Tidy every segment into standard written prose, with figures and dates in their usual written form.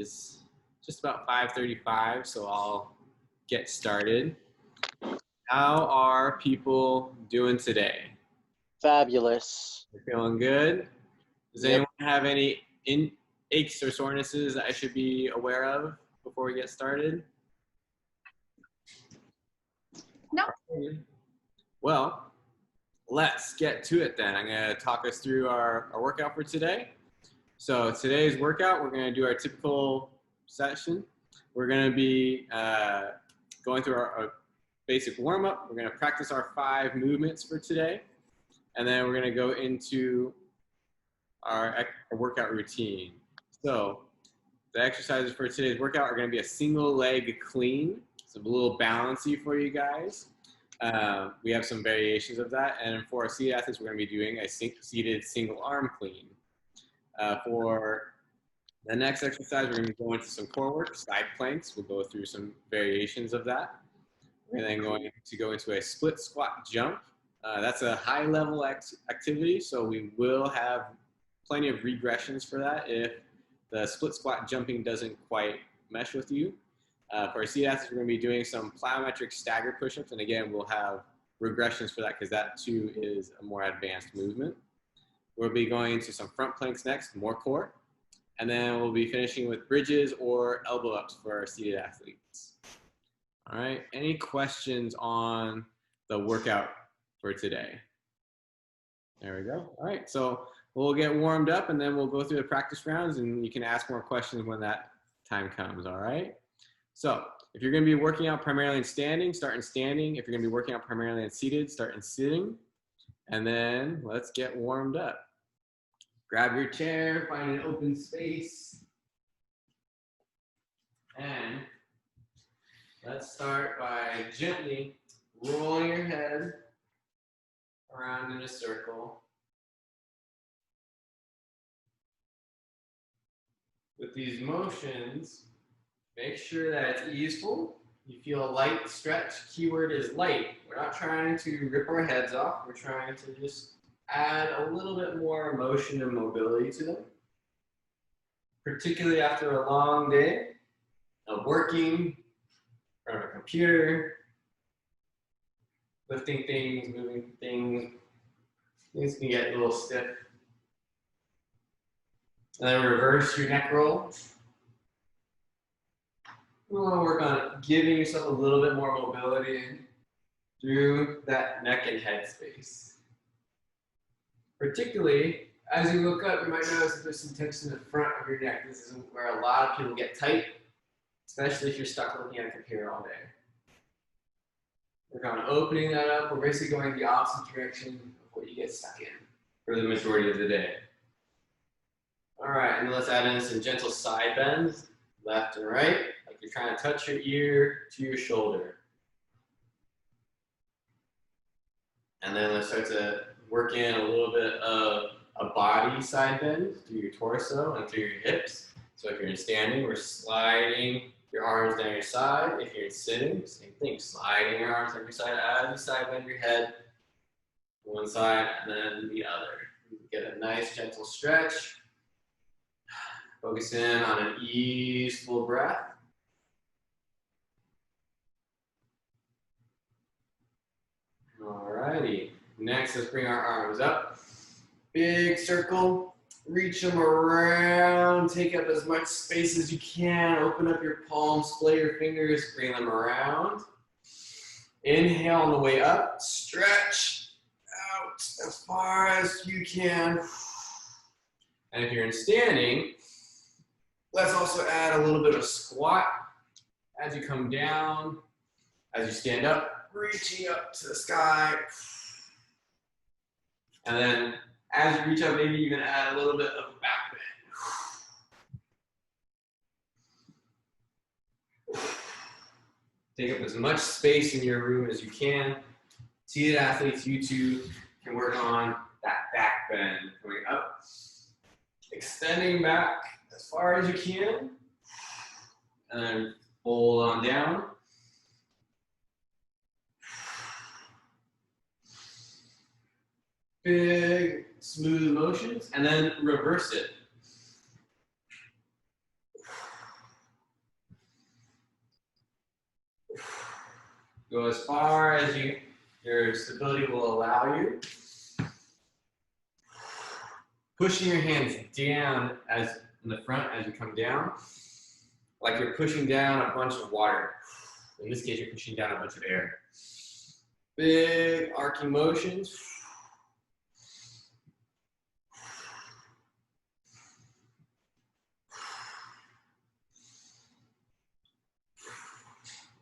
is just about 5:35, so I'll get started. How are people doing today? Fabulous. You're feeling good? Does anyone have any aches or sorenesses that I should be aware of before we get started? No. Well, let's get to it then. I'm going to talk us through our workout for today. So today's workout, we're going to do our typical session. We're going to be going through our basic warm-up. We're going to practice our 5 movements for today. And then we're going to go into our workout routine. So the exercises for today's workout are going to be a single leg clean. It's a little bouncy for you guys. We have some variations of that. And for our seated athletes, we're going to be doing a seated single arm clean. For the next exercise, we're going to go into some core work, side planks. We'll go through some variations of that. We're then going to go into a split squat jump. That's a high level activity, so we will have plenty of regressions for that if the split squat jumping doesn't quite mesh with you. For our seated athletes, we're going to be doing some plyometric stagger push-ups, and again, we'll have regressions for that because that too is a more advanced movement. We'll be going into some front planks next, more core, and then we'll be finishing with bridges or elbow ups for our seated athletes. All right, any questions on the workout for today? There we go. All right, so we'll get warmed up and then we'll go through the practice rounds and you can ask more questions when that time comes, all right? So if you're gonna be working out primarily in standing, start in standing. If you're gonna be working out primarily in seated, start in sitting. And then let's get warmed up. Grab your chair, find an open space. And let's start by gently rolling your head around in a circle. With these motions, make sure that it's easeful. You feel a light stretch. Keyword is light. We're not trying to rip our heads off. We're trying to just add a little bit more motion and mobility to them. Particularly after a long day of working in front of a computer, lifting things, moving things. Things can get a little stiff. And then reverse your neck roll. We want to work on giving yourself a little bit more mobility through that neck and head space. Particularly, as you look up, you might notice that there's some tension in the front of your neck. This is where a lot of people get tight, especially if you're stuck looking at a computer all day. We're kind of opening that up. We're basically going the opposite direction of what you get stuck in for the majority of the day. All right, and let's add in some gentle side bends, left and right, like you're trying to touch your ear to your shoulder. And then let's start to work in a little bit of a body side bend through your torso and through your hips. So if you're in standing, we're sliding your arms down your side. If you're in sitting, same thing, sliding your arms down your side as you side bend your head, one side and then the other. Get a nice gentle stretch. Focus in on an easeful breath. Alrighty, next let's bring our arms up. Big circle, reach them around, take up as much space as you can, open up your palms, splay your fingers, bring them around. Inhale on the way up, stretch out as far as you can. And if you're in standing, let's also add a little bit of squat as you come down, as you stand up, reaching up to the sky. And then as you reach up, maybe even add a little bit of a back bend. Take up as much space in your room as you can. Seated athletes, you too can work on that back bend coming up. Extending back as far as you can. And then fold on down. Big, smooth motions, and then reverse it. Go as far as your stability will allow you. Pushing your hands down as in the front as you come down, like you're pushing down a bunch of water. In this case, you're pushing down a bunch of air. Big arcing motions.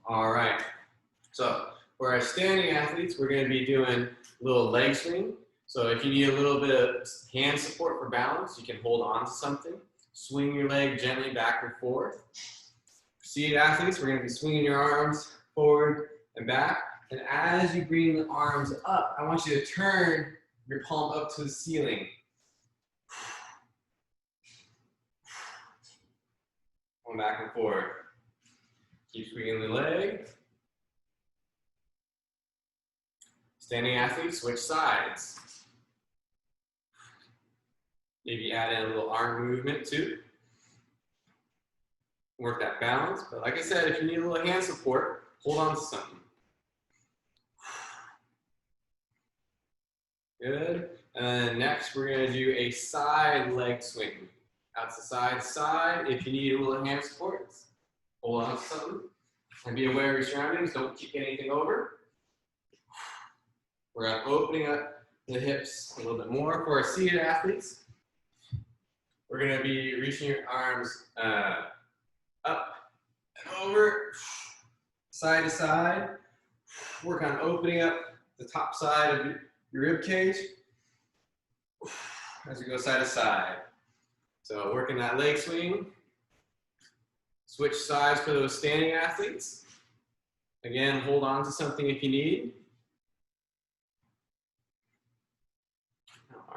All right. So for our standing athletes, we're going to be doing a little leg swing. So if you need a little bit of hand support for balance, you can hold on to something. Swing your leg gently back and forth. For seated athletes, we're going to be swinging your arms forward and back. And as you bring the arms up, I want you to turn your palm up to the ceiling. Going back and forth. Keep swinging the leg. Standing athletes, switch sides. Maybe add in a little arm movement too. Work that balance. But like I said, if you need a little hand support, hold on to something. Good. And then next, we're going to do a side leg swing. Out to side, side. If you need a little hand support, hold on to something. And be aware of your surroundings. Don't kick anything over. We're opening up the hips a little bit more. For our seated athletes, we're going to be reaching your arms up and over, side to side. Work on opening up the top side of your rib cage as we go side to side. So working that leg swing. Switch sides for those standing athletes. Again, hold on to something if you need.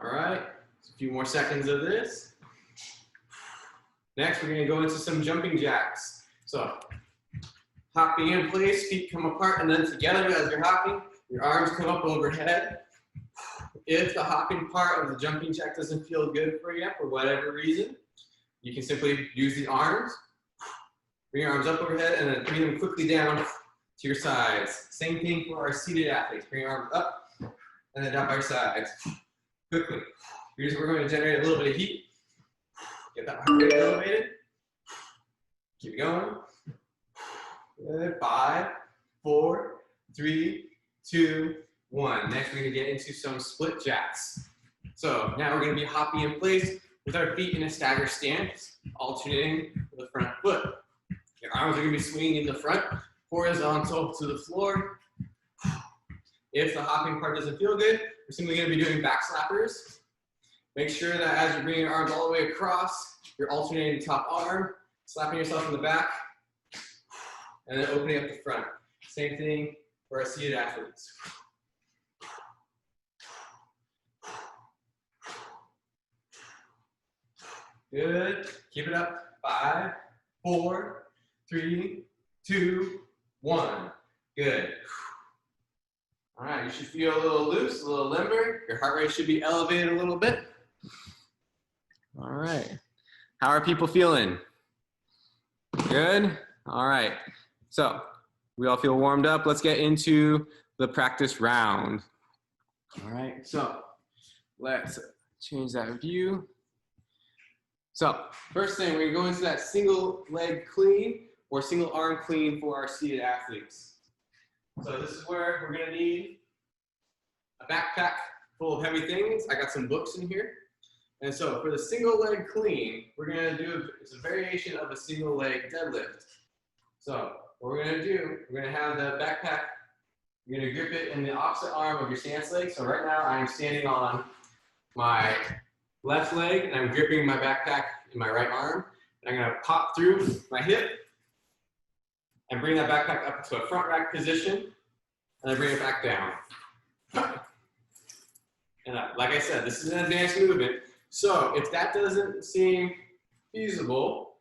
All right, a few more seconds of this. Next, we're going to go into some jumping jacks. So, hopping in place, feet come apart, and then together as you're hopping, your arms come up overhead. If the hopping part of the jumping jack doesn't feel good for you for whatever reason, you can simply use the arms. Bring your arms up overhead and then bring them quickly down to your sides. Same thing for our seated athletes. Bring your arms up and then down by your sides. Quickly. We're going to generate a little bit of heat. Get that heart rate elevated. Keep it going. Good. 5, 4, 3, 2, 1. Next, we're going to get into some split jacks. So now we're going to be hopping in place with our feet in a stagger stance, alternating with the front foot. Your arms are going to be swinging in the front, horizontal to the floor. If the hopping part doesn't feel good, we're simply going to be doing back slappers. Make sure that as you bring your arms all the way across, you're alternating the top arm, slapping yourself in the back, and then opening up the front. Same thing for our seated athletes. Good. Keep it up. 5, 4, 3, 2, 1. Good. All right, you should feel a little loose, a little limber. Your heart rate should be elevated a little bit. All right. How are people feeling? Good? All right. So we all feel warmed up. Let's get into the practice round. All right, so let's change that view. So first thing, we're going to go into that single leg clean or single arm clean for our seated athletes. So this is where we're going to need a backpack full of heavy things. I got some books in here. And so for the single leg clean, we're going to do, it's a variation of a single leg deadlift. So what we're going to do, we're going to have the backpack, you're going to grip it in the opposite arm of your stance leg. So right now I'm standing on my left leg and I'm gripping my backpack in my right arm. And I'm going to pop through my hip and bring that backpack up to a front rack position and then bring it back down. And like I said, this is an advanced movement. So if that doesn't seem feasible,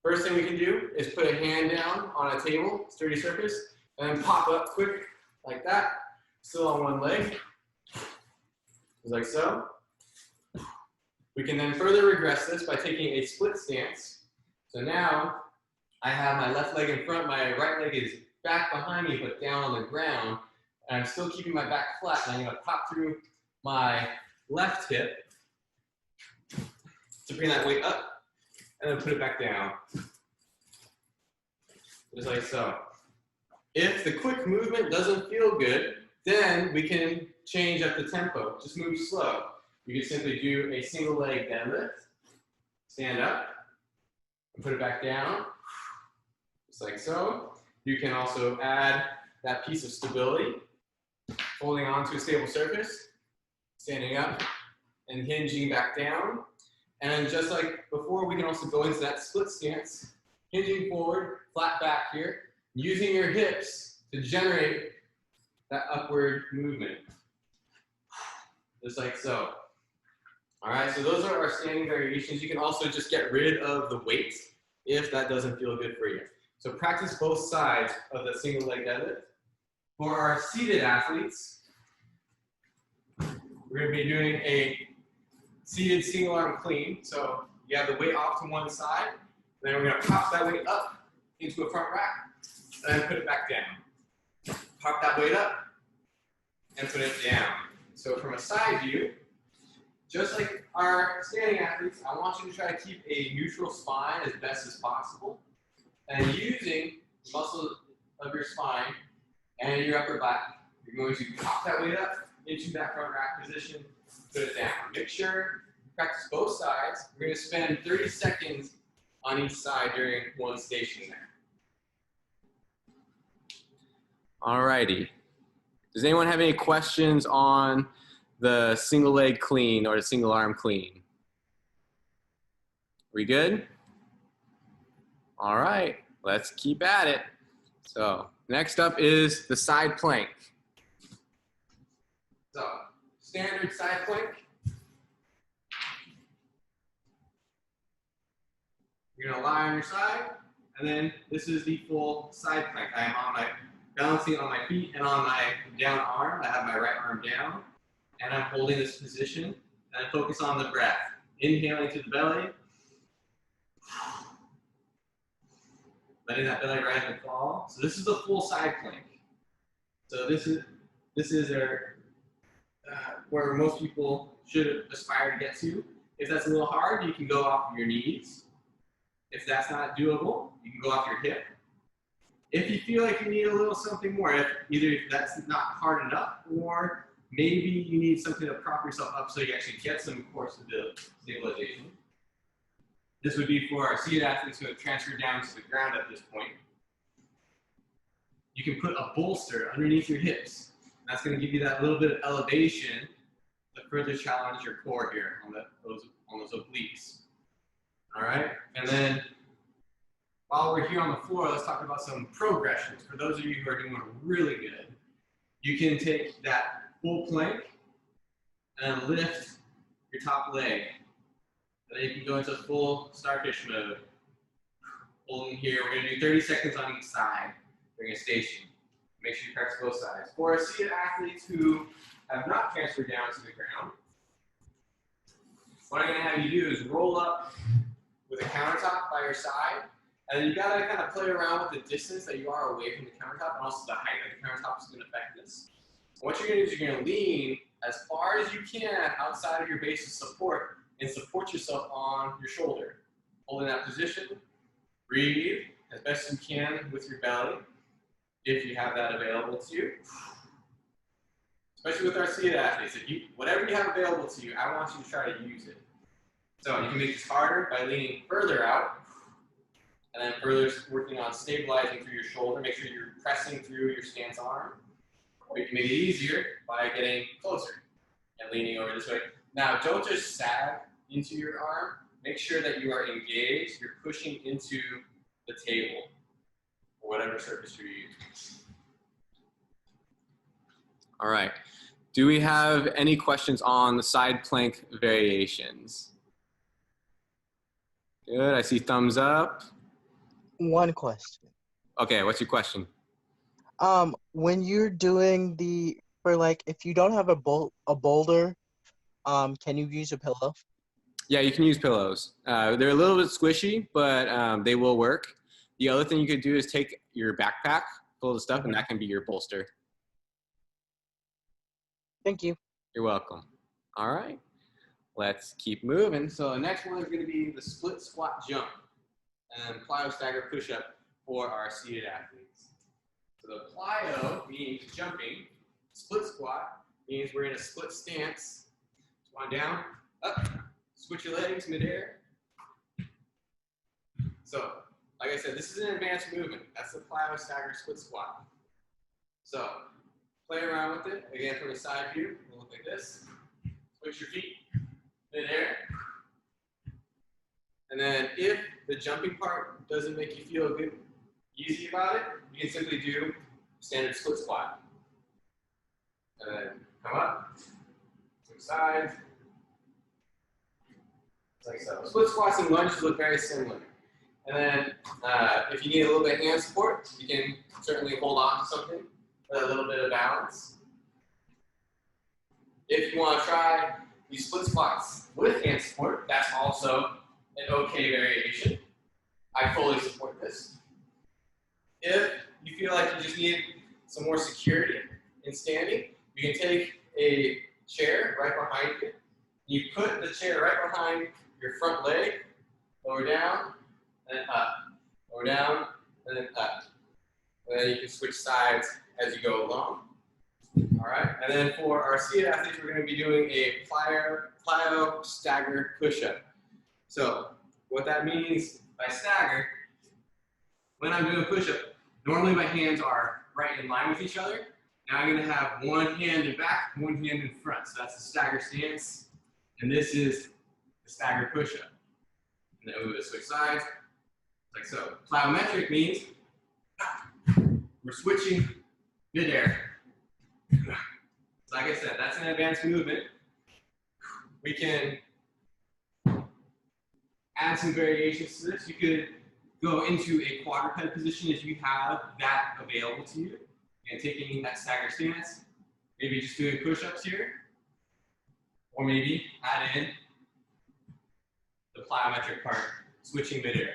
first thing we can do is put a hand down on a table, sturdy surface, and then pop up quick like that, still on one leg, just like so. We can then further regress this by taking a split stance. So now I have my left leg in front, my right leg is back behind me, but down on the ground. And I'm still keeping my back flat, and I'm gonna pop through my left hip to bring that weight up, and then put it back down. Just like so. If the quick movement doesn't feel good, then we can change up the tempo. Just move slow. You can simply do a single leg deadlift, stand up, and put it back down, just like so. You can also add that piece of stability, holding on to a stable surface, standing up, and hinging back down. And just like before, we can also go into that split stance, hinging forward, flat back here, using your hips to generate that upward movement, just like so. All right, so those are our standing variations. You can also just get rid of the weight if that doesn't feel good for you. So practice both sides of the single leg deadlift. For our seated athletes, we're gonna be doing a seated single arm clean. So you have the weight off to one side, and then we're gonna pop that weight up into a front rack, and then put it back down. Pop that weight up, and put it down. So from a side view, just like our standing athletes, I want you to try to keep a neutral spine as best as possible. And using the muscles of your spine and your upper back, you're going to pop that weight up into that front rack position, put it down. Make sure you practice both sides. We're going to spend 30 seconds on each side during one station there. All righty. Does anyone have any questions on the single leg clean or the single arm clean? We good? All right, let's keep at it. So next up is the side plank. So standard side plank. You're gonna lie on your side, and then this is the full side plank. I am on my balancing on my feet and on my down arm. I have my right arm down, and I'm holding this position, and I focus on the breath. Inhaling to the belly, letting that belly rise and fall. So this is the full side plank. So this is where most people should aspire to get to. If that's a little hard, you can go off your knees. If that's not doable, you can go off your hip. If you feel like you need a little something more, either that's not hard enough, or maybe you need something to prop yourself up so you actually get some core stabilization. This would be for our seated athletes who have transferred down to the ground at this point. You can put a bolster underneath your hips. That's going to give you that little bit of elevation to further challenge your core here on those obliques. All right, and then while we're here on the floor, let's talk about some progressions. For those of you who are doing really good, you can take that full plank and lift your top leg. And then you can go into full starfish mode. Holding here, we're gonna do 30 seconds on each side during a station. Make sure you practice both sides. For our seated athletes who have not transferred down to the ground, what I'm gonna have you do is roll up with a countertop by your side, and then you gotta kind of play around with the distance that you are away from the countertop, and also the height of the countertop is gonna affect this. And what you're gonna do is you're gonna lean as far as you can outside of your base of support and support yourself on your shoulder. Holding that position, breathe as best you can with your belly, if you have that available to you. Especially with our seated athletes, whatever you have available to you, I want you to try to use it. So you can make this harder by leaning further out, and then further working on stabilizing through your shoulder. Make sure you're pressing through your stance arm. Or you can make it easier by getting closer and leaning over this way. Now, don't just sag into your arm. Make sure that you are engaged. You're pushing into the table or whatever surface you're using. All right. Do we have any questions on the side plank variations? Good. I see thumbs up. One question. Okay. What's your question? When you're doing if you don't have a boulder, can you use a pillow? Yeah, you can use pillows. They're a little bit squishy, but they will work. The other thing you could do is take your backpack full of stuff, and that can be your bolster. Thank you. You're welcome. All right, let's keep moving. So the next one is going to be the split squat jump and plyo stagger push-up for our seated athletes. So the plyo means jumping. Split squat means we're in a split stance. One down, up, switch your legs midair. So, like I said, this is an advanced movement. That's the plyo stagger split squat. So, play around with it. Again, from a side view, it'll look like this. Switch your feet midair. And then if the jumping part doesn't make you feel good, easy about it, you can simply do standard split squat. And then come up, switch sides, like so. Split squats and lunges look very similar. And then if you need a little bit of hand support, you can certainly hold on to something for a little bit of balance. If you want to try these split squats with hand support, that's also an okay variation. I fully support this. If you feel like you just need some more security in standing, you can take a chair right behind you. You put the chair right behind your front leg, lower down, and then up. Lower down, and then up. And then you can switch sides as you go along. All right, and then for our seated athletes, we're going to be doing a plyo stagger push-up. So what that means by stagger, when I'm doing a push-up, normally my hands are right in line with each other. Now I'm going to have one hand in back, one hand in front. So that's the stagger stance, and this is the stagger push-up. And then we would switch sides, like so. Plyometric means we're switching midair. Like I said, that's an advanced movement. We can add some variations to this. You could go into a quadruped position if you have that available to you, and taking that stagger stance. Maybe just doing push-ups here, or maybe add in the plyometric part, switching midair.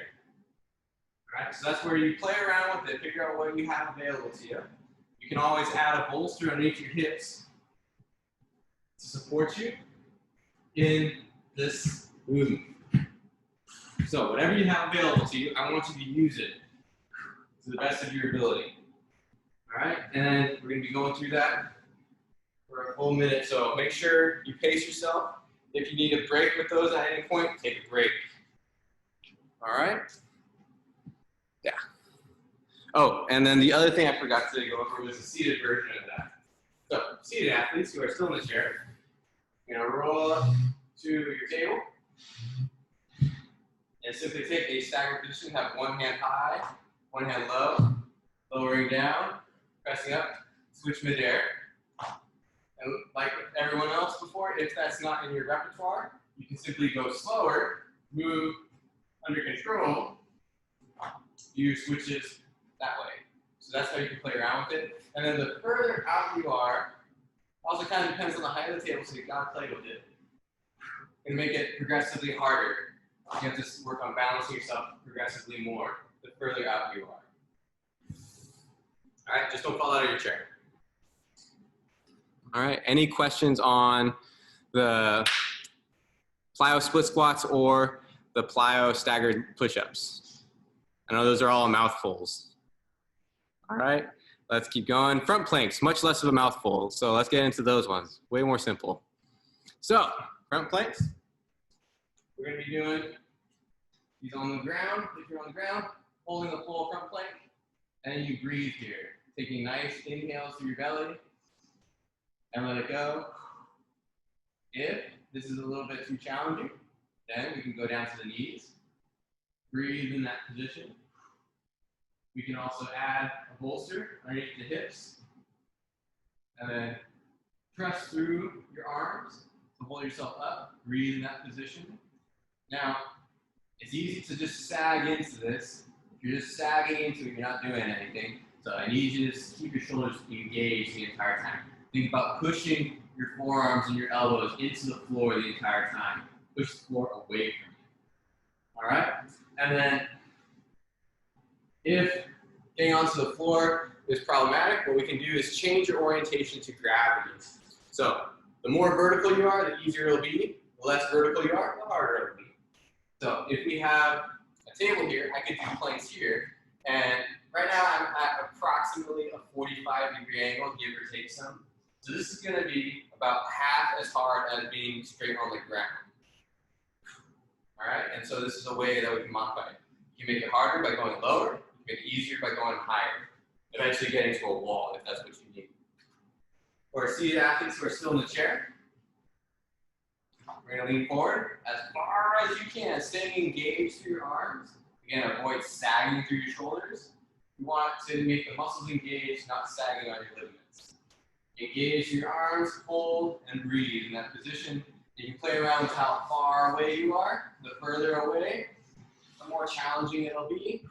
All right, so that's where you play around with it, figure out what you have available to you. You can always add a bolster underneath your hips to support you in this movement. So whatever you have available to you, I want you to use it to the best of your ability. All right, and then we're going to be going through that for a full minute. So make sure you pace yourself. If you need a break with those at any point, take a break. All right? Yeah. Oh, and then the other thing I forgot to go over was the seated version of that. So seated athletes who are still in the chair, you're going to roll up to your table and simply take a staggered position, have one hand high, one hand low, lowering down, pressing up, switch midair. And like everyone else before, if that's not in your repertoire, you can simply go slower, move under control, use switches that way. So that's how you can play around with it. And then the further out you are, also kind of depends on the height of the table, so you gotta play with it. And make it progressively harder. You have to work on balancing yourself progressively more the further out you are. All right, just don't fall out of your chair. All right, any questions on the plyo split squats or the plyo staggered push-ups? I know those are all mouthfuls. All right, let's keep going. Front planks, much less of a mouthful, so let's get into those ones. Way more simple. So, front planks, we're gonna be doing these on the ground. If you're on the ground, holding the full front plank, and then you breathe here. Taking nice inhales through your belly, and let it go. If this is a little bit too challenging, then we can go down to the knees. Breathe in that position. We can also add a bolster underneath the hips. And then press through your arms to hold yourself up. Breathe in that position. Now, it's easy to just sag into this. If you're just sagging into it, you're not doing anything. So I need you to just keep your shoulders engaged the entire time. Think about pushing your forearms and your elbows into the floor the entire time. Push the floor away from you. All right? And then if getting onto the floor is problematic, what we can do is change your orientation to gravity. So the more vertical you are, the easier it'll be. The less vertical you are, the harder it'll be. So if we have a table here, I could do planks here, and right now I'm at approximately a 45-degree angle, give or take some. So this is going to be about half as hard as being straight on the ground. All right, and so this is a way that we can modify it. You can make it harder by going lower. You can make it easier by going higher. Eventually getting to a wall if that's what you need. For our seated athletes who are still in the chair, we're going to lean forward as far as you can, staying engaged through your arms. Again, avoid sagging through your shoulders. You want to make the muscles engaged, not sagging on your ligaments. Engage your arms, hold, and breathe in that position. You can play around with how far away you are. The further away, the more challenging it'll be.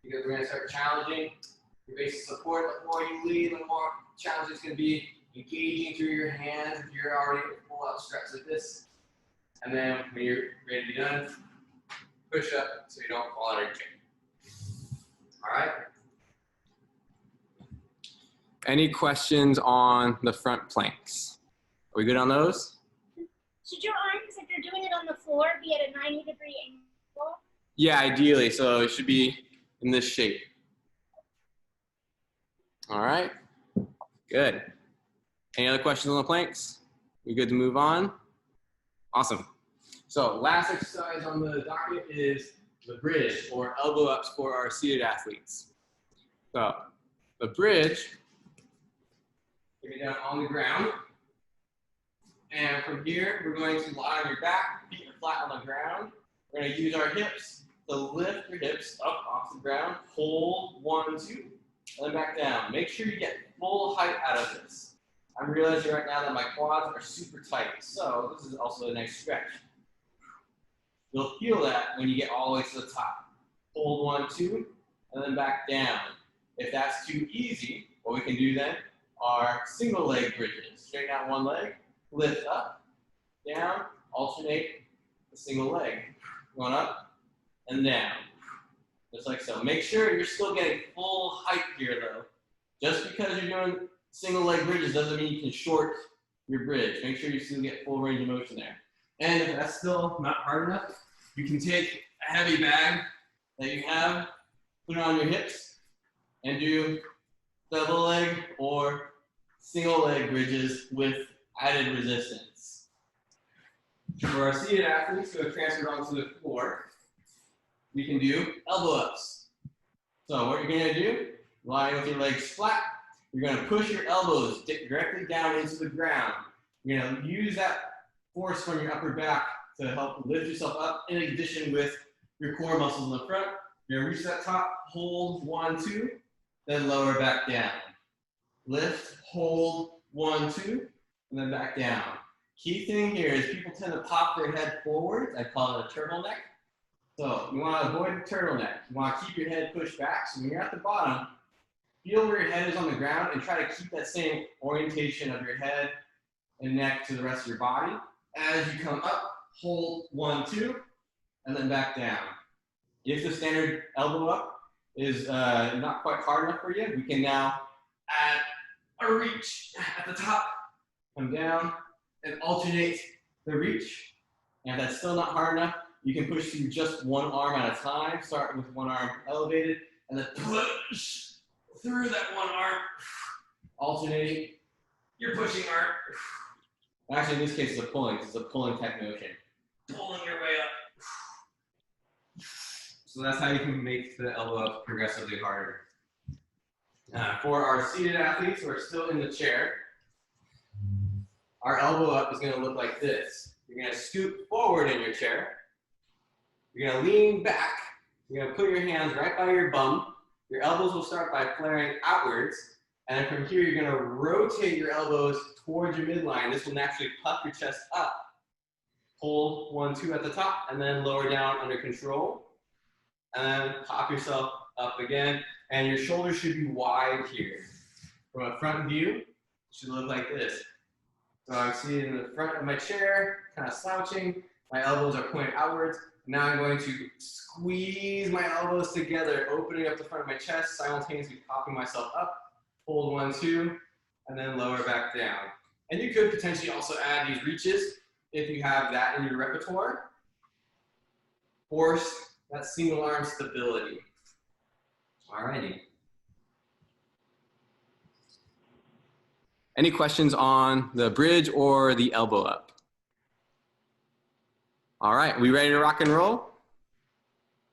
Because we're going to start challenging your base of support. The more you lean, the more challenging it's going to be. Engaging through your hands if you're already full out stretch like this. And then when you're ready to be done, push up so you don't fall out of your chair. All right? Any questions on the front planks? Are we good on those? Should your arms, if you're doing it on the floor, be at a 90-degree angle? Yeah, ideally. So it should be in this shape. All right. Good. Any other questions on the planks? We good to move on? Awesome. So last exercise on the docket is the bridge, or elbow ups for our seated athletes. So the bridge, take it down on the ground. And from here, we're going to lie on your back, feet are flat on the ground. We're going to use our hips to lift your hips up off the ground. Hold 1, 2, and then back down. Make sure you get full height out of this. I'm realizing right now that my quads are super tight, so this is also a nice stretch. You'll feel that when you get all the way to the top. Hold 1, 2, and then back down. If that's too easy, what we can do then are single leg bridges. Straighten out one leg, lift up, down, alternate the single leg. Going up and down, just like so. Make sure you're still getting full height here though. Just because you're doing single leg bridges doesn't mean you can short your bridge. Make sure you still get full range of motion there. And if that's still not hard enough, you can take a heavy bag that you have, put it on your hips, and do double leg or single leg bridges with added resistance. For our seated athletes who have transferred onto the floor, we can do elbow ups. So what you're going to do, lying with your legs flat, you're going to push your elbows directly down into the ground. You're going to use that force from your upper back to help lift yourself up in addition with your core muscles in the front. You're going to reach that top, hold 1, 2, then lower back down. Lift, hold 1, 2, and then back down. Key thing here is people tend to pop their head forward. I call it a turtleneck. So you want to avoid the turtleneck. You want to keep your head pushed back. So when you're at the bottom, feel where your head is on the ground and try to keep that same orientation of your head and neck to the rest of your body. As you come up, hold 1, 2, and then back down. If the standard elbow up is not quite hard enough for you, we can now add a reach at the top, come down, and alternate the reach. And if that's still not hard enough, you can push through just one arm at a time. Start with one arm elevated, and then push through that one arm, alternating your pushing arm. Actually, in this case, it's a pulling. It's a pulling type motion. Pulling your way up. So that's how you can make the elbow up progressively harder. For our seated athletes who are still in the chair, our elbow up is going to look like this. You're going to scoot forward in your chair. You're going to lean back. You're going to put your hands right by your bum. Your elbows will start by flaring outwards. And then from here, you're going to rotate your elbows towards your midline. This will naturally puff your chest up. Hold 1, 2 at the top, and then lower down under control. And then pop yourself up again. And your shoulders should be wide here. From a front view, it should look like this. So I'm seated in the front of my chair, kind of slouching. My elbows are pointed outwards. Now I'm going to squeeze my elbows together, opening up the front of my chest, simultaneously popping myself up. Hold 1, 2, and then lower back down. And you could potentially also add these reaches if you have that in your repertoire. Force that single arm stability. Alrighty. Any questions on the bridge or the elbow up? All right, we ready to rock and roll?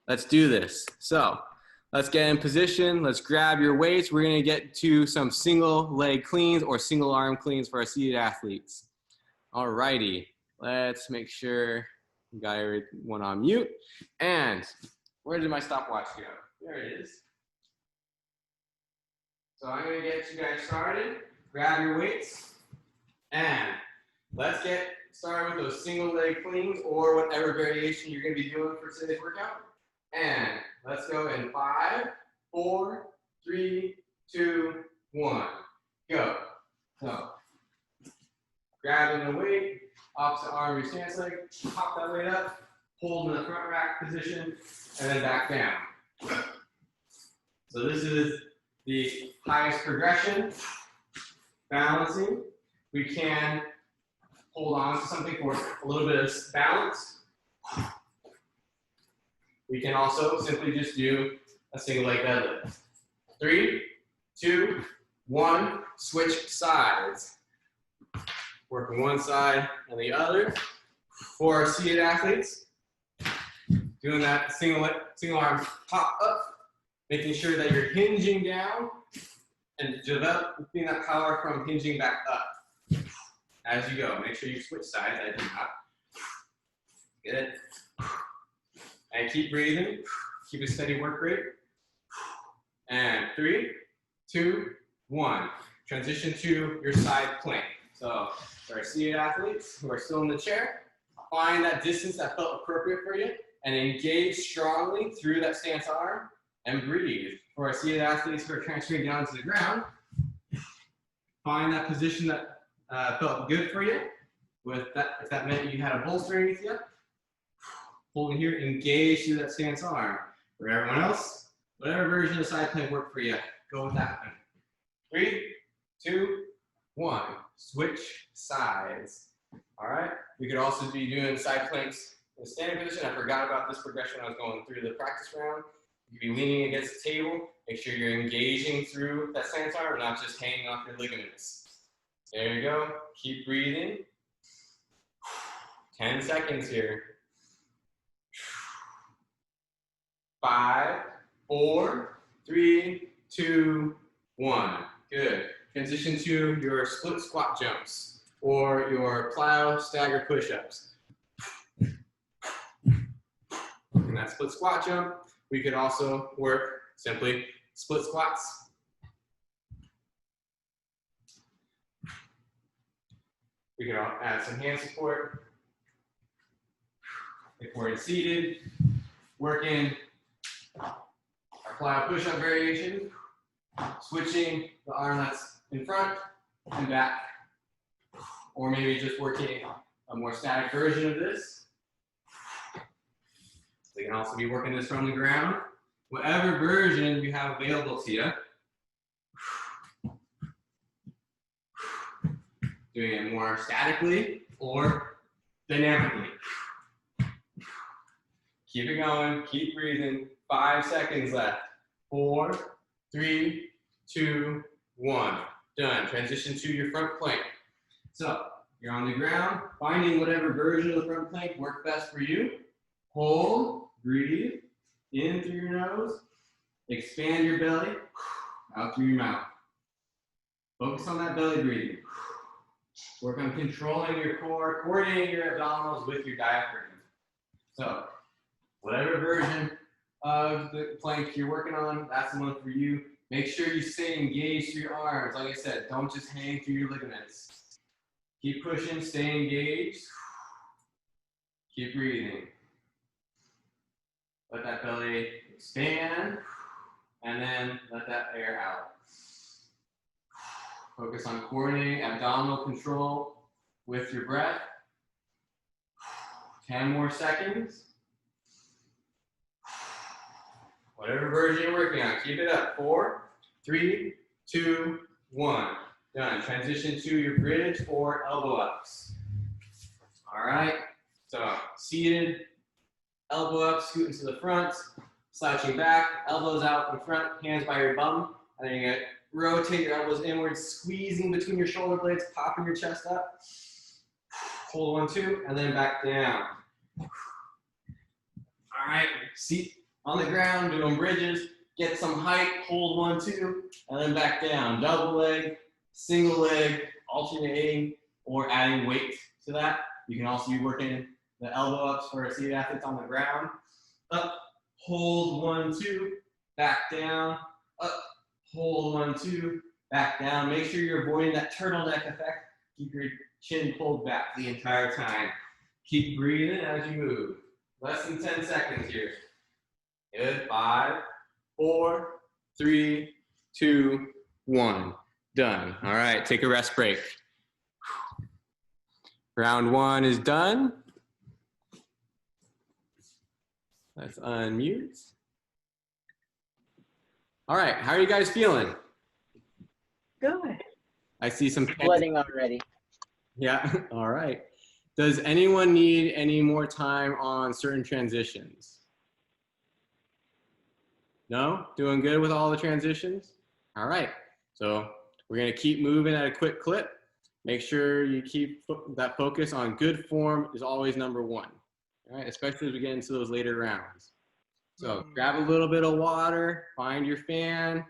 Let's do this. So let's get in position. Let's grab your weights. We're gonna get to some single leg cleans or single arm cleans for our seated athletes. All righty, let's make sure we got everyone on mute. And where did my stopwatch go? There it is. So I'm gonna get you guys started. Grab your weights and let's get started with those single leg cleans or whatever variation you're gonna be doing for today's workout. And let's go in 5, 4, 3, 2, 1, go. So grabbing the weight, opposite arm, your stance leg, pop that weight up, hold in the front rack position, and then back down. So this is the highest progression. Balancing. We can hold on to something for a little bit of balance. We can also simply just do a single leg deadlift. 3, 2, 1, switch sides. Working one side and the other. For our seated athletes, doing that single arm pop up, making sure that you're hinging down and developing that power from hinging back up. As you go, make sure you switch sides. I do not. Good. And keep breathing. Keep a steady work rate. And 3, 2, 1. Transition to your side plank. So for our seated athletes who are still in the chair, find that distance that felt appropriate for you and engage strongly through that stance arm and breathe. For our seated athletes who are transferring down to the ground, find that position that felt good for you. With that, if that meant you had a bolster underneath you, holding here, engage through that stance arm. For everyone else, whatever version of side plank worked for you, go with that one. 3, 2, 1. Switch sides. All right. We could also be doing side planks in a standing position. I forgot about this progression when I was going through the practice round. You could be leaning against the table. Make sure you're engaging through that stance arm and not just hanging off your ligaments. There you go. Keep breathing. 10 seconds here. 5, 4, 3, 2, 1. Good. Transition to your split squat jumps or your plow stagger push-ups. In that split squat jump, we could also work simply split squats. We can add some hand support. If we're seated, work in our plow push-up variation, switching the arm that's in front and back, or maybe just working a more static version of this. We can also be working this from the ground. Whatever version you have available to you. Doing it more statically or dynamically. Keep it going, keep breathing. 5 seconds left. 4, 3, 2, 1. Done. Transition to your front plank. So you're on the ground, finding whatever version of the front plank worked best for you. Hold, breathe, in through your nose, expand your belly, out through your mouth. Focus on that belly breathing. Work on controlling your core, coordinating your abdominals with your diaphragm. So whatever version of the plank you're working on, that's the one for you. Make sure you stay engaged through your arms. Like I said, don't just hang through your ligaments. Keep pushing, stay engaged. Keep breathing. Let that belly expand, and then let that air out. Focus on coordinating abdominal control with your breath. 10 more seconds. Whatever version you're working on, keep it up. 4, 3, 2, 1. Done. Transition to your bridge or elbow ups. All right. So seated, elbow up, scooting to the front, slouching back, elbows out in front, hands by your bum. And then you're gonna rotate your elbows inwards, squeezing between your shoulder blades, popping your chest up. Hold 1, 2, and then back down. All right, seat on the ground, doing bridges. Get some height, hold 1, 2, and then back down. Double leg, single leg, alternating, or adding weight to that. You can also be working the elbow ups for seated athletes on the ground. Up, hold 1, 2, back down. Up, hold 1, 2, back down. Make sure you're avoiding that turtleneck effect. Keep your chin pulled back the entire time. Keep breathing as you move. Less than 10 seconds here. Good. 5, 4, 3, 2, 1. Done. All right, take a rest break. Round 1 is done. Let's unmute. All right, how are you guys feeling? Good. I see some Sweating already. Yeah, all right. Does anyone need any more time on certain transitions? No? Doing good with all the transitions? All right. So we're going to keep moving at a quick clip. Make sure you keep that focus on good form is always number 1. All right, especially as we get into those later rounds. So grab a little bit of water, find your fan,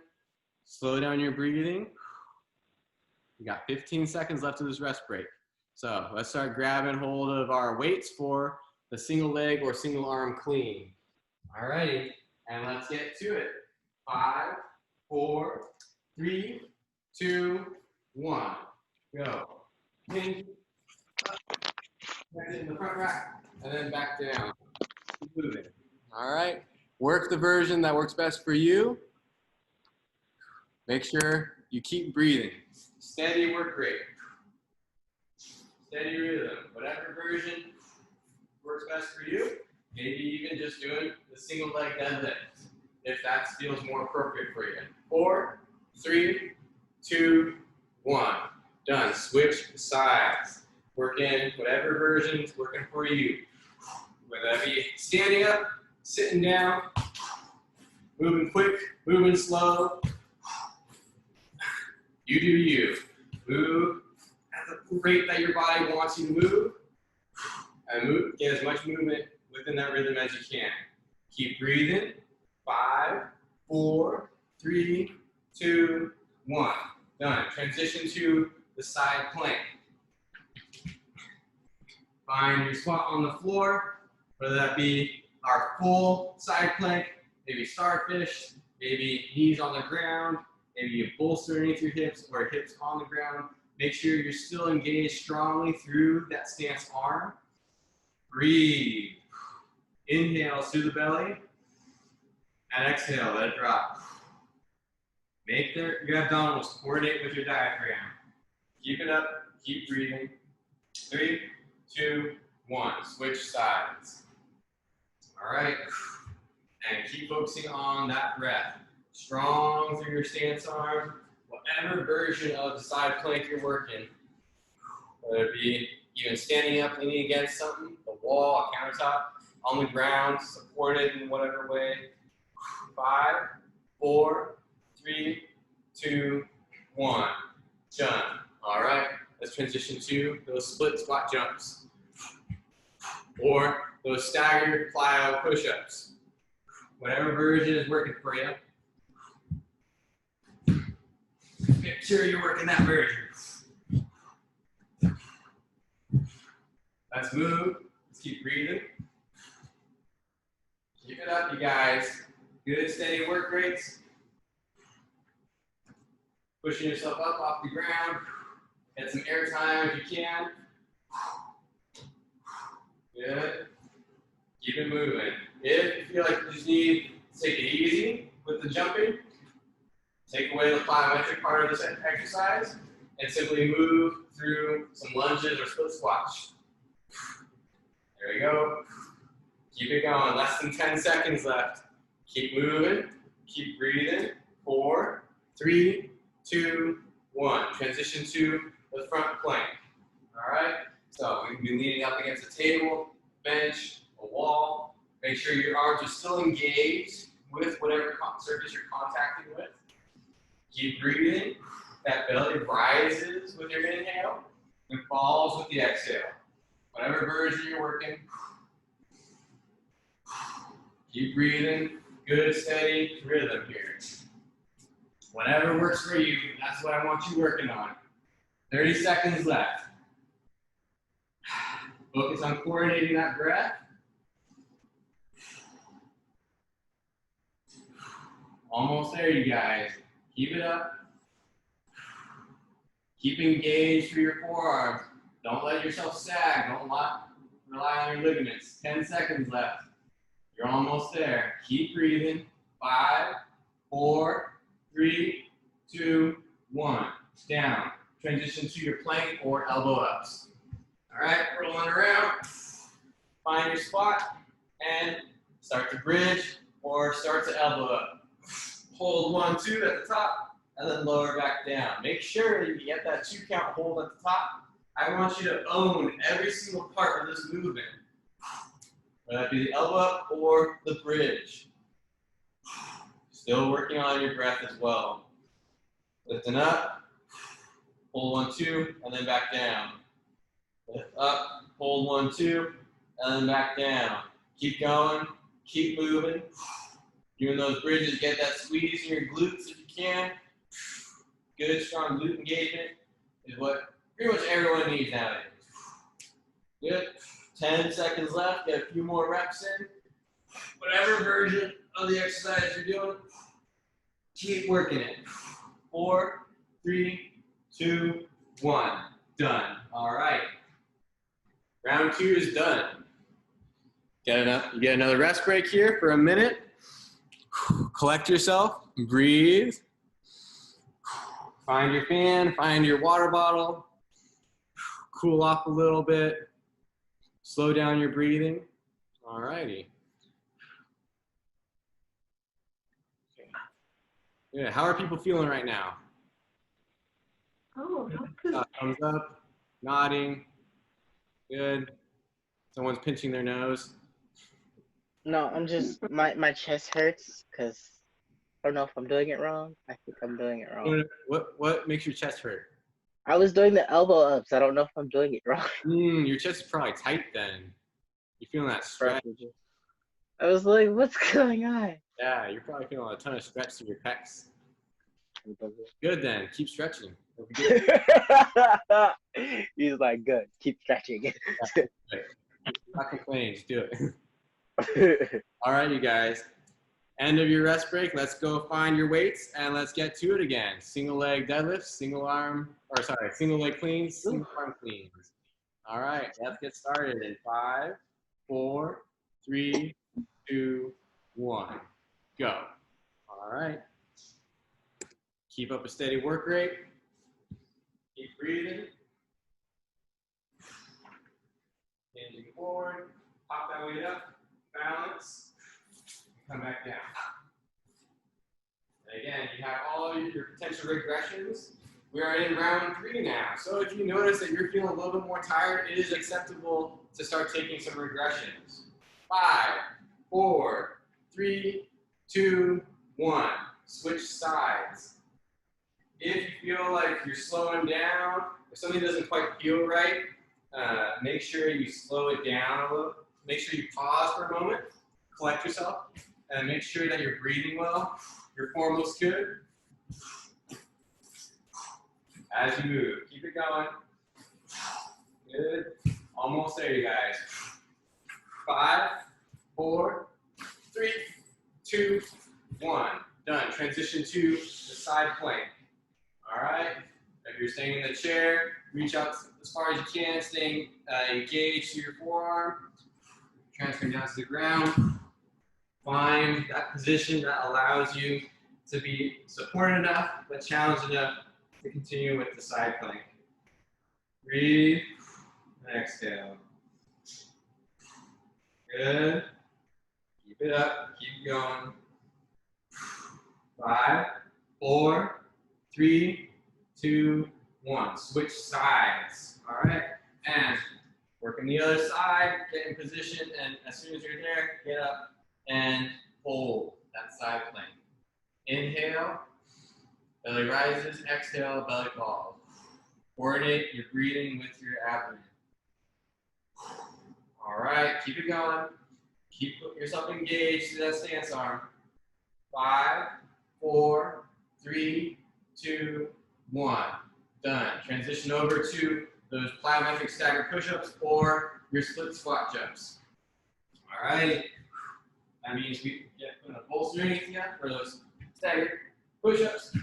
slow down your breathing. We got 15 seconds left of this rest break. So let's start grabbing hold of our weights for the single leg or single arm clean. All righty, and let's get to it. 5, 4, 3, 2, 1. Go. In, in the front rack, and then back down. Keep moving. All right. Work the version that works best for you. Make sure you keep breathing. Steady work rate. Steady rhythm. Whatever version works best for you. Maybe even just doing the single leg deadlift if that feels more appropriate for you. 4, 3, 2, 1. Done. Switch sides. Work in whatever version's working for you. Whether that be standing up, sitting down, moving quick, moving slow. You do you. Move at the rate that your body wants you to move. And move, get as much movement within that rhythm as you can. Keep breathing. 5, 4, 3, 2, 1. Done. Transition to the side plank. Find your spot on the floor, whether that be our full side plank, maybe starfish, maybe knees on the ground, maybe you bolster underneath your hips or hips on the ground. Make sure you're still engaged strongly through that stance arm. Breathe. Inhale through the belly, and exhale, let it drop. Make your abdominals coordinate with your diaphragm. Keep it up, keep breathing. 3, 2, 1, switch sides. All right, and keep focusing on that breath. Strong through your stance arm, whatever version of the side plank you're working, whether it be even standing up, leaning against something, a wall, a countertop, on the ground, supported in whatever way. 5, 4, 3, 2, 1. Done. All right, let's transition to those split squat jumps or those staggered plyo push-ups. Whatever version is working for you. Make sure you're working that version. Let's move. Let's keep breathing. Keep it up, you guys. Good steady work rates. Pushing yourself up off the ground. Get some air time if you can. Good. Keep it moving. If you feel like you just need to take it easy with the jumping, take away the plyometric part of this exercise and simply move through some lunges or split squats. There we go. Keep it going. Less than 10 seconds left. Keep moving. Keep breathing. 4, 3, 2, 1. Transition to the front plank. All right? So we can be leaning up against a table, bench, a wall. Make sure your arms are still engaged with whatever surface you're contacting with. Keep breathing. That belly rises with your inhale and falls with the exhale. Whatever version you're working. Keep breathing. Good, steady rhythm here. Whatever works for you, that's what I want you working on. 30 seconds left. Focus on coordinating that breath. Almost there, you guys. Keep it up. Keep engaged through your forearms. Don't let yourself sag. Don't rely on your ligaments. 10 seconds left. You're almost there. Keep breathing. 5, 4, 3, 2, 1. Down. Transition to your plank or elbow ups. All right, rolling around. Find your spot and start to bridge or start to elbow up. Hold 1, 2 at the top and then lower back down. Make sure you get that 2 count hold at the top. I want you to own every single part of this movement, whether that be the elbow up or the bridge. Still working on your breath as well. Lifting up, hold 1, 2, and then back down. Lift up, hold 1, 2, and then back down. Keep going, keep moving. Doing those bridges, get that squeeze in your glutes if you can. Good, strong glute engagement is what pretty much everyone needs nowadays. Good. 10 seconds left, get a few more reps in. Whatever version of the exercise you're doing, keep working it. 4, 3, 2, 1. Done. All right. Round 2 is done. You get another rest break here for a minute. Collect yourself, breathe. Find your fan, find your water bottle. Cool off a little bit. Slow down your breathing. All righty. Okay. Yeah, how are people feeling right now? Oh, that's good. Thumbs up, nodding. Good. Someone's pinching their nose. No, I'm just my chest hurts because I don't know if I'm doing it wrong. I think I'm doing it wrong. What makes your chest hurt? I was doing the elbow ups. I don't know if I'm doing it wrong. Your chest is probably tight then. You're feeling that stretch. I was like, what's going on? Yeah, you're probably feeling a ton of stretch through your pecs. Good then, keep stretching. He's like, good, keep stretching. Not complaining, just do it. All right, you guys. End of your rest break. Let's go find your weights and let's get to it again. Single leg deadlifts, single leg cleans, single arm cleans. All right, let's get started in 5, 4, 3, 2, 1. Go. All right. Keep up a steady work rate. Keep breathing. Hinging forward. Pop that weight up. Balance. Come back down. And again, you have all your potential regressions. We are in round 3 now. So if you notice that you're feeling a little bit more tired, it is acceptable to start taking some regressions. 5, 4, 3, 2, 1. Switch sides. If you feel like you're slowing down, if something doesn't quite feel right, make sure you slow it down a little. Make sure you pause for a moment, collect yourself, and make sure that you're breathing well. Your form looks good. As you move, keep it going. Good. Almost there, you guys. 5, 4, 3, 2, 1. Done. Transition to the side plank. All right. If you're staying in the chair, reach out as far as you can, staying engaged to your forearm. Transferring down to the ground. Find that position that allows you to be supported enough, but challenged enough to continue with the side plank. Breathe and exhale. Good. Keep it up. Keep going. switch sides. All right, and working the other side, get in position, and as soon as you're there, get up and hold that side plank. Inhale, belly rises, exhale, belly falls. Coordinate your breathing with your abdomen. All right, keep it going. Keep yourself engaged to that stance arm. 5, 4, 3, 2, 1. Done. Transition over to those plyometric staggered push-ups or your split squat jumps. All right. That means we get putting a bolster underneath you for those staggered push-ups.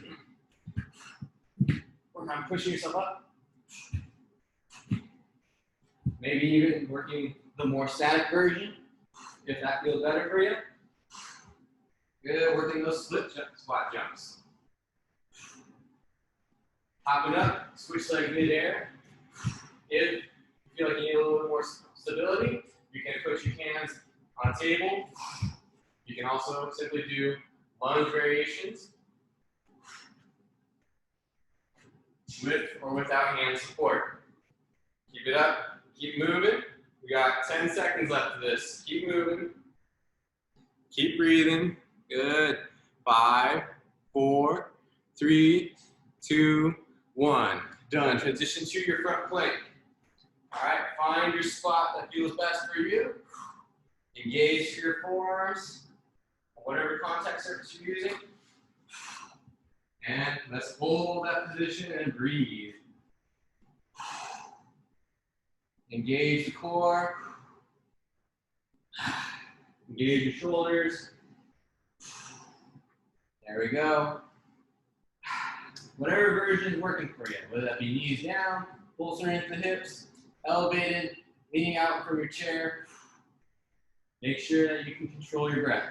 Work on pushing yourself up. Maybe even working the more static version, if that feels better for you. Good, working those squat jumps. Hopping up, switch legs mid-air. If you feel like you need a little bit more stability, you can put your hands on a table. You can also simply do lunge variations with or without hand support. Keep it up, keep moving. We got 10 seconds left of this. Keep moving. Keep breathing. Good. 5, 4, 3, 2, 1. Done. Transition to your front plank. All right. Find your spot that feels best for you. Engage your forearms, whatever contact surface you're using. And let's hold that position and breathe. Engage the core. Engage your shoulders. There we go. Whatever version is working for you, whether that be knees down, bolster into the hips, elevated, leaning out from your chair. Make sure that you can control your breath.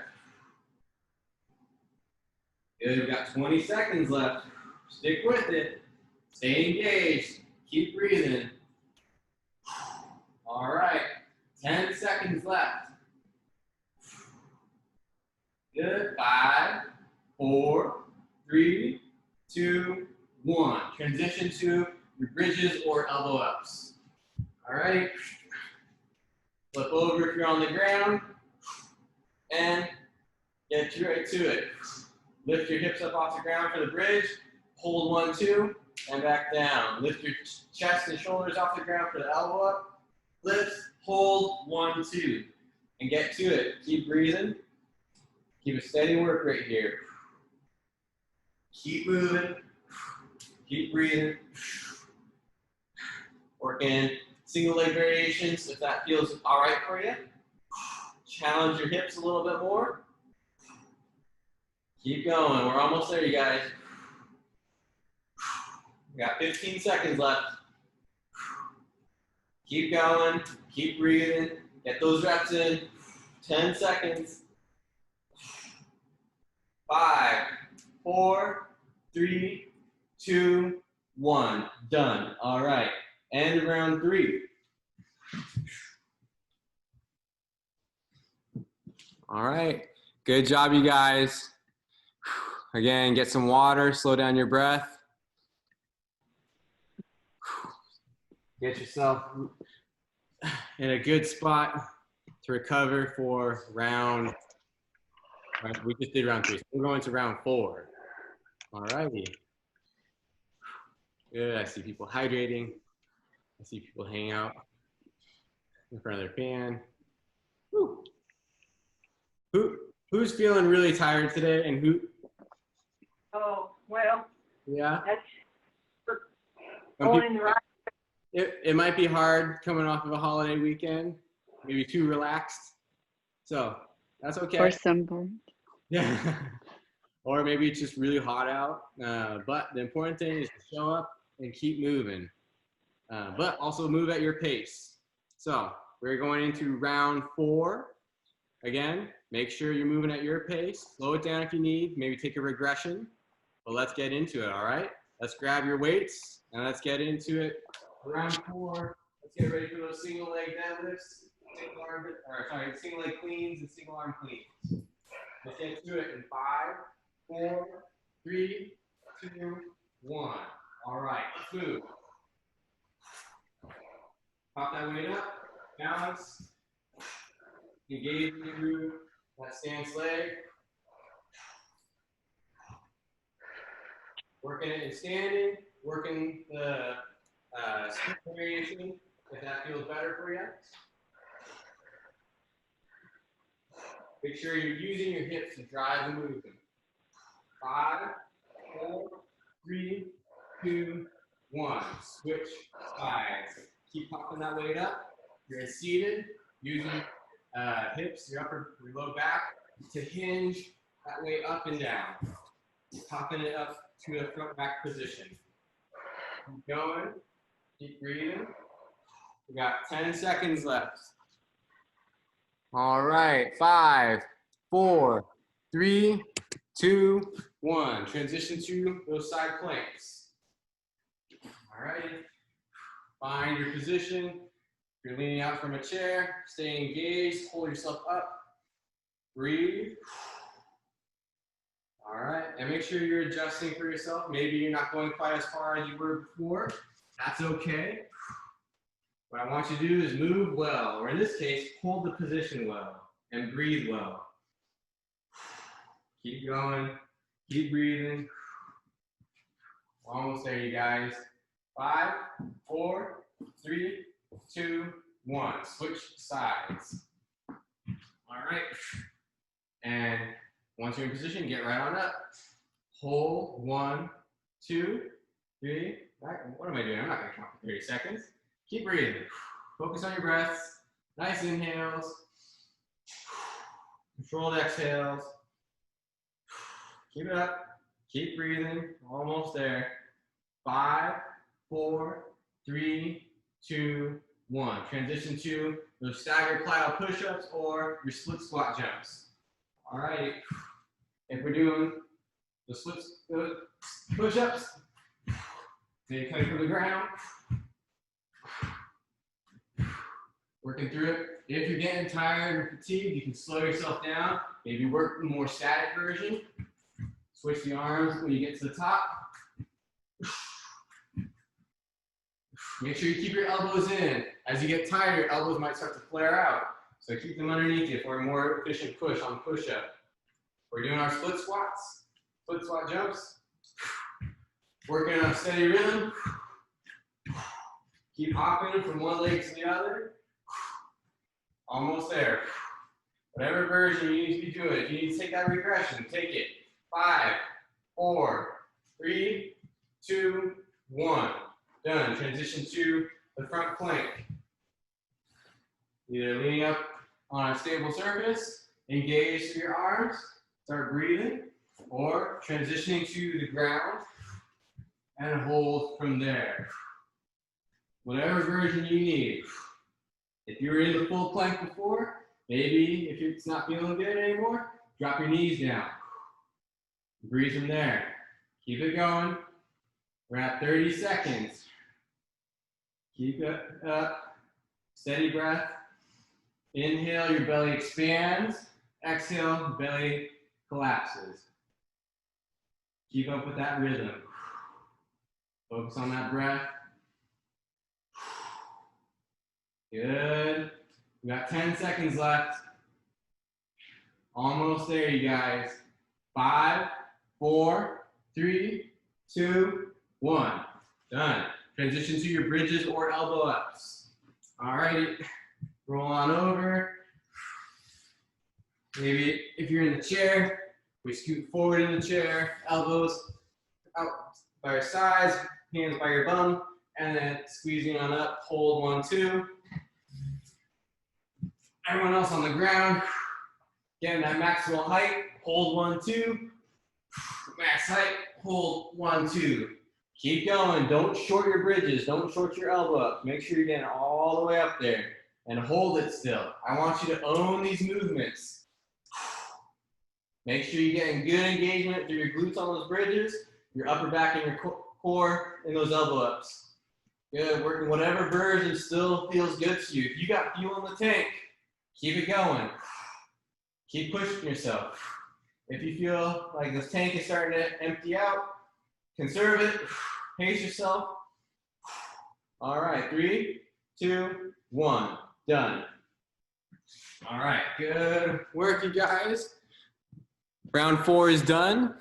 Good, we've got 20 seconds left. Stick with it. Stay engaged. Keep breathing. All right, 10 seconds left. Good, 5, 4, 3, 2, 1. Transition to your bridges or elbow ups. All right. Flip over if you're on the ground and get right to it. Lift your hips up off the ground for the bridge. Hold 1, 2, and back down. Lift your chest and shoulders off the ground for the elbow up. Lift, hold, 1, 2, and get to it. Keep breathing. Keep a steady work rate here. Keep moving. Keep breathing. Working single leg variations if that feels all right for you. Challenge your hips a little bit more. Keep going. We're almost there, you guys. We got 15 seconds left. Keep going. Keep breathing. Get those reps in. 10 seconds. 5, 4, 3, 2, 1. Done. All right. End of round 3. All right. Good job, you guys. Again, get some water, slow down your breath. Get yourself in a good spot to recover for round. Right, we just did round 3. So we're going to round 4. All righty. Good. I see people hydrating. I see people hanging out in front of their fan. Woo. Who's feeling really tired today, and who? Oh, well, Yeah. that's Some going people- right. It might be hard coming off of a holiday weekend, maybe too relaxed. So that's okay. Or sunburned. Yeah. Or maybe it's just really hot out. But the important thing is to show up and keep moving. But also move at your pace. So we're going into round 4. Again, make sure you're moving at your pace. Slow it down if you need. Maybe take a regression. But let's get into it, all right? Let's grab your weights and let's get into it. Round 4. Let's get ready for those single leg deadlifts, single leg cleans and single arm cleans. Let's get to it in 5, 4, 3, 2, 1. All right, let's move. Pop that weight up, balance, engage through that stance leg. Working it in standing, working the split variation, if that feels better for you. Make sure you're using your hips to drive the movement. 5, 4, 3, 2, 1. Switch sides. Keep popping that weight up. You're seated, using hips, your low back to hinge that weight up and down. Popping it up to a front back position. Keep going. Keep breathing. We got 10 seconds left. All right, 5, 4, 3, 2, 1. Transition to those side planks. All right. Find your position. If you're leaning out from a chair, stay engaged, hold yourself up. Breathe. All right, and make sure you're adjusting for yourself. Maybe you're not going quite as far as you were before. That's okay. What I want you to do is move well, or in this case, hold the position well and breathe well. Keep going, keep breathing. Almost there, you guys. 5, 4, 3, 2, 1. Switch sides. All right. And once you're in position, get right on up. Hold 1, 2, 3. What am I doing? I'm not going to count for 30 seconds. Keep breathing. Focus on your breaths. Nice inhales. Controlled exhales. Keep it up. Keep breathing. Almost there. 5, 4, 3, 2, 1. Transition to those staggered plyo push-ups or your split squat jumps. All right. If we're doing the split push-ups, so you're cutting from the ground. Working through it. If you're getting tired or fatigued, you can slow yourself down. Maybe work the more static version. Switch the arms when you get to the top. Make sure you keep your elbows in. As you get tired, your elbows might start to flare out. So keep them underneath you for a more efficient push on push-up. We're doing our split squats, split squat jumps. Working on a steady rhythm. Keep hopping from one leg to the other. Almost there. Whatever version you need to be doing. If you need to take that regression, take it. 5, 4, 3, 2, 1. Done. Transition to the front plank. Either leaning up on a stable surface, engage through your arms, start breathing, or transitioning to the ground and hold from there. Whatever version you need. If you were in the full plank before, maybe if it's not feeling good anymore, drop your knees down. Breathe from there. Keep it going. We're at 30 seconds. Keep it up. Steady breath. Inhale, your belly expands. Exhale, belly collapses. Keep up with that rhythm. Focus on that breath. Good. We got 10 seconds left. Almost there, you guys. 5, 4, 3, 2, 1. Done. Transition to your bridges or elbow ups. All right. Roll on over. Maybe if you're in the chair, we scoot forward in the chair, elbows out by your sides, hands by your bum, and then squeezing on up. Hold 1, 2. Everyone else on the ground, getting that maximal height. Hold 1, 2. Max height. Hold 1, 2. Keep going. Don't short your bridges. Don't short your elbow up. Make sure you're getting all the way up there and hold it still. I want you to own these movements. Make sure you're getting good engagement through your glutes on those bridges, your upper back and your core in those elbow ups. Good. Working whatever version still feels good to you. If you got fuel in the tank, keep it going. Keep pushing yourself. If you feel like this tank is starting to empty out, conserve it. Pace yourself. All right, 3, 2, 1. Done. All right, good work, you guys. Round 4 is done.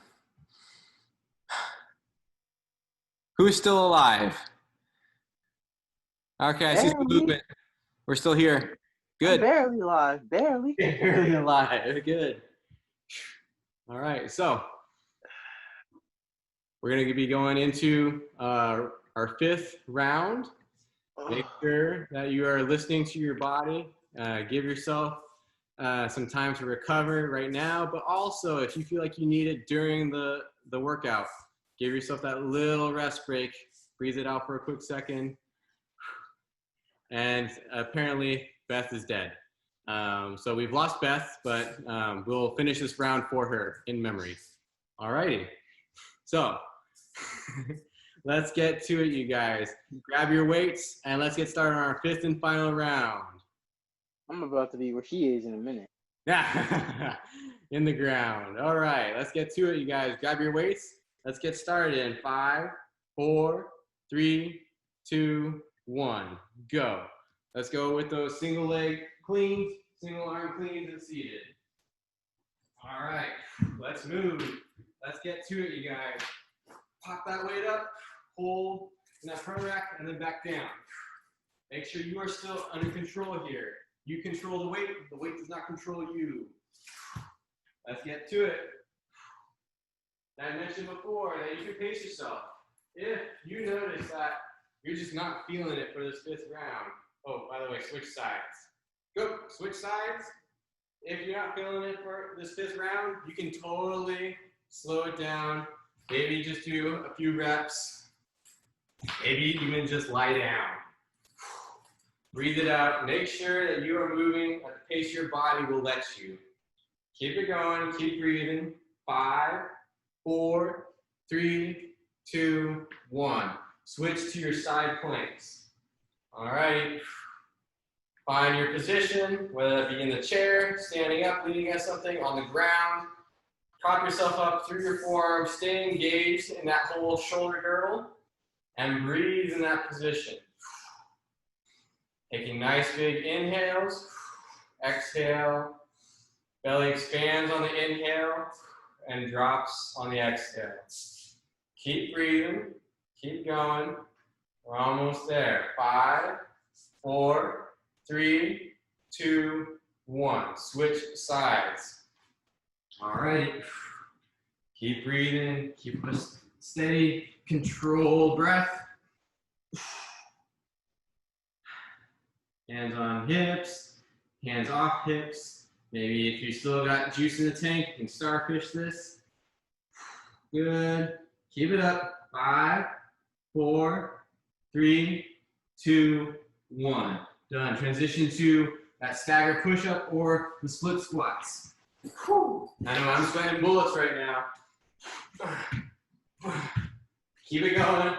Who's still alive? Okay, I see some Barely. movement. We're still here. I'm Good. barely alive. Barely. Barely alive. Good. All right, so we're going to be going into our 5th round. Make sure that you are listening to your body. Give yourself some time to recover right now, but also if you feel like you need it during the workout, give yourself that little rest break. Breathe it out for a quick second. And apparently Beth is dead. So we've lost Beth, but we'll finish this round for her in memory. All righty. So let's get to it, you guys. Grab your weights and let's get started on our 5th and final round. I'm about to be where she is in a minute. In the ground. All right, let's get to it, you guys. Grab your weights. Let's get started in 5, 4, 3, 2, 1. Go. Let's go with those single leg cleans, single arm cleans and seated. All right, let's move. Let's get to it, you guys. Pop that weight up, hold in that front rack, and then back down. Make sure you are still under control here. You control the weight does not control you. Let's get to it. I mentioned before that you can pace yourself. If you notice that you're just not feeling it for this 5th round, oh, by the way, switch sides. Go, switch sides. If you're not feeling it for this 5th round, you can totally slow it down. Maybe just do a few reps. Maybe even just lie down. Breathe it out. Make sure that you are moving at the pace your body will let you. Keep it going. Keep breathing. 5, 4, 3, 2, 1. Switch to your side planks. All right. Find your position, whether that be in the chair, standing up, leaning against something, on the ground. Prop yourself up through your forearms. Stay engaged in that whole shoulder girdle and breathe in that position. Taking nice big inhales. Exhale. Belly expands on the inhale and drops on the exhale. Keep breathing. Keep going. We're almost there. 5, 4, 3, 2, 1. Switch sides. All right. Keep breathing. Keep a steady, controlled breath. Hands on hips, hands off hips. Maybe if you still got juice in the tank, you can starfish this. Good. Keep it up. 5, 4, 3, 2, 1. Done. Transition to that stagger push-up or the split squats. Whew. I know I'm sweating bullets right now. Keep it going.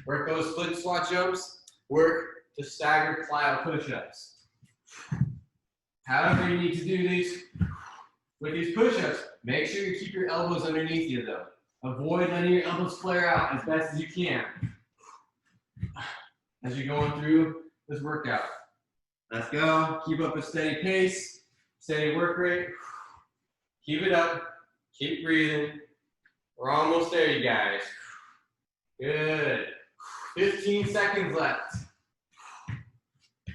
Work those split squat jumps. Work the staggered plyo push-ups. However you need to do these, with these push-ups, make sure you keep your elbows underneath you though. Avoid letting your elbows flare out as best as you can as you're going through this workout. Let's go. Keep up a steady pace, steady work rate. Keep it up. Keep breathing. We're almost there, you guys. Good. 15 seconds left.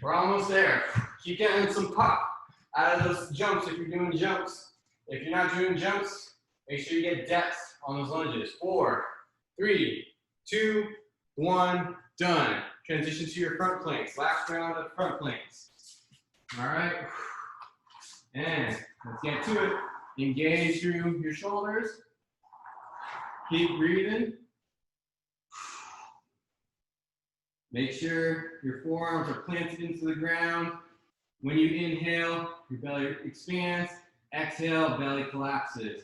We're almost there. Keep getting some pop out of those jumps if you're doing jumps. If you're not doing jumps, make sure you get depth on those lunges. 4, 3, 2, 1, done. Transition to your front planks. Last round of front planks. All right. And let's get to it. Engage through your shoulders. Keep breathing. Make sure your forearms are planted into the ground. When you inhale, your belly expands. Exhale, belly collapses.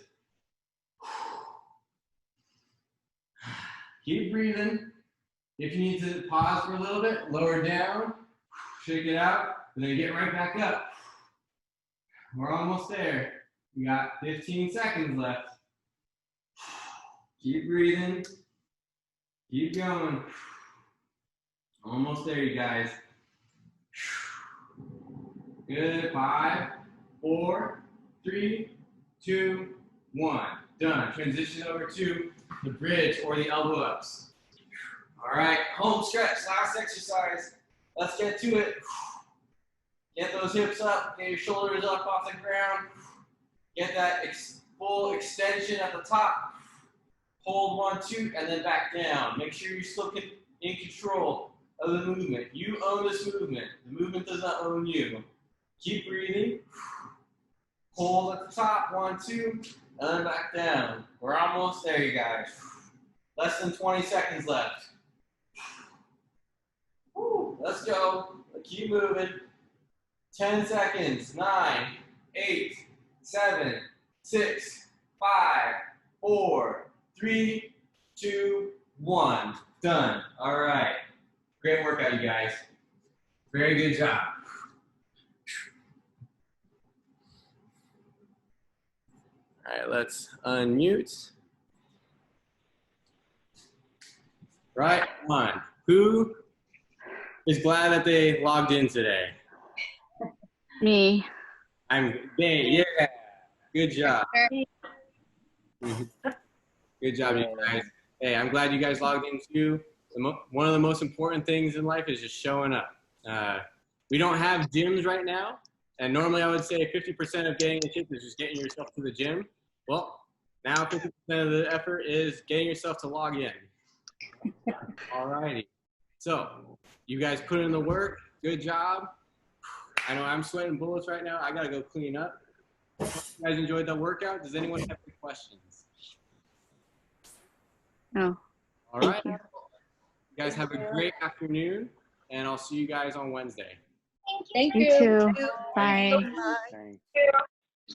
Keep breathing. If you need to pause for a little bit, lower down, shake it out, and then get right back up. We're almost there. We got 15 seconds left. Keep breathing. Keep going. Almost there, you guys. Good. 5, 4, 3, 2, 1. Done. Transition over to the bridge or the elbow ups. All right, home stretch, last exercise. Let's get to it. Get those hips up, get your shoulders up off the ground. Get that full extension at the top. Hold 1, 2, and then back down. Make sure you're still in control of the movement. You own this movement. The movement does not own you. Keep breathing. Hold at the top, 1, 2, and then back down. We're almost there, you guys. Less than 20 seconds left. Woo, let's go. Keep moving. 10 seconds. 9, 8, 7, 6, 5, 4, 3, 2, 1. Done. All right. Great workout, you guys. Very good job. All right, let's unmute. Right on. Who is glad that they logged in today? Me. Yeah. Good job. Good job, you guys. Hey, I'm glad you guys logged in too. One of the most important things in life is just showing up. We don't have gyms right now, and normally I would say 50% of getting a shift is just getting yourself to the gym. Well, now 50% of the effort is getting yourself to log in. All righty. So, you guys put in the work. Good job. I know I'm sweating bullets right now. I got to go clean up. You guys enjoyed the workout? Does anyone have any questions? No. All right. You guys have a great afternoon, and I'll see you guys on Wednesday. Thank you. You too. Bye. Bye. Thank you.